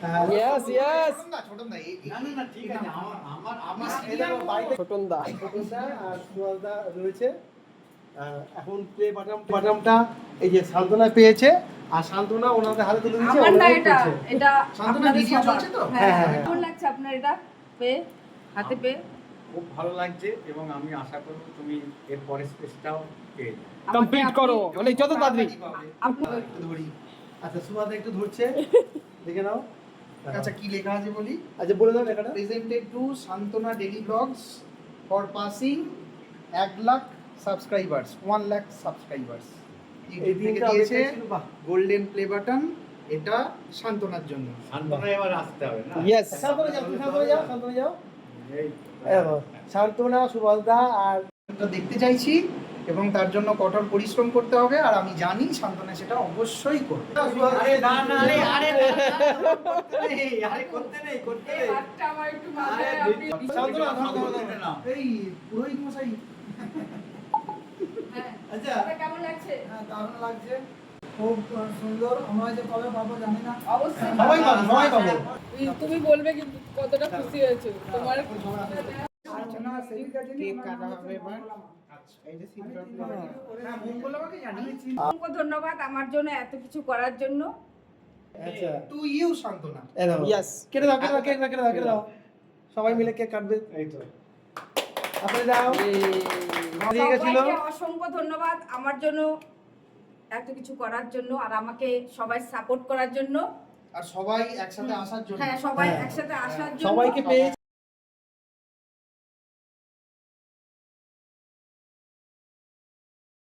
Yes yes Chhoton দা না না না ঠিক আছে আমার আমার ছোটন দা আর সুয়ালদা রয়েছে। এখন প্লে বাটনটা এই যে সান্তনা পেয়েছে, আর সান্তনা ওনাদের হাতে তুলে দিচ্ছে। আমার না ওনারাই এটা করছে। এটা শান্তনা আপনাদের ভিডিও সবার। চলছে তো? হ্যাঁ হ্যাঁ, হ্যাঁ হ্যাঁ। কেমন লাগছে আপনার এটা পেয়ে হাতে পেয়ে? খুব ভালো লাগছে এবং আমি আশা করব তুমি এর পরের স্পেসটাও পেয়ে যাবে। কমপ্লিট করো মানে যত তাড়াতাড়ি। আপনি একটু ধরি। আচ্ছা সুয়ালদা একটু ধরছে, দেখে নাও। আচ্ছা কি লেখা আছে বলি? আচ্ছা বলে দাও লেখাটা। Presented to Shantana daily blogs for passing 1 lakh subscribers 1 lakh subscribers এই এই থেকে দিনটা দিয়েছে বাহ। গোল্ডেন প্লে বাটন, এটা শান্তনার জন্য। শান্তনা এবার আসতে হবে না? ইয়েস সান্তনা যাও, তুমি সান্তনা যাও, সান্তনা যাও। এই এই দেখো, সান্তনা, সুয়ালদা আর এটা দেখতে চাইছি এবং তার জন্য কঠোর পরিশ্রম করতে হবে, আর আমি জানি শান্তনা সেটা অবশ্যই করবে। আরে না না আরে আরে করতে নেই, আরে করতে নেই, করতে এই নেই। হাতটা আমার একটু আরে মাথায় আপনি শান্তনা, শান্তনা, করতে নাও। এই পুরোহিত মশাই, হ্যাঁ আচ্ছা এটা কেমন লাগছে? হ্যাঁ দারুণ লাগছে, খুব সুন্দর। আমরা যে কবে পাবো জানি না। অবশ্যই সবাই পাবো, সবাই পাবো। তুমি বলবে কিন্তু কতটা খুশি হয়েছো তোমার কেক কাটা হবে এবার। এই যে সিলভার প্লেট। হ্যাঁ মঙ্গল আমাকে জানিয়েছি। অসংখ্য ধন্যবাদ আমার জন্য এত কিছু করার জন্য। আচ্ছা টু ইউ শান্তনা। এই দেখো। ইয়েস কেটে দাও, কেটে দাও, কেটে দাও, কেটে দাও, কেটে দাও। সবাই মিলে কেক কাটবে। এই তো আপনি যাও। দিয়ে গেছিল। সবাইকে অসংখ্য ধন্যবাদ আমার জন্য এত কিছু করার জন্য, আর আমাকে সবাই সাপোর্ট করার জন্য। আর সবাই একসাথে আসার জন্য। হ্যাঁ সবাই হ্যাঁ। একসাথে আসার জন্য। সবাইকে পেয়ে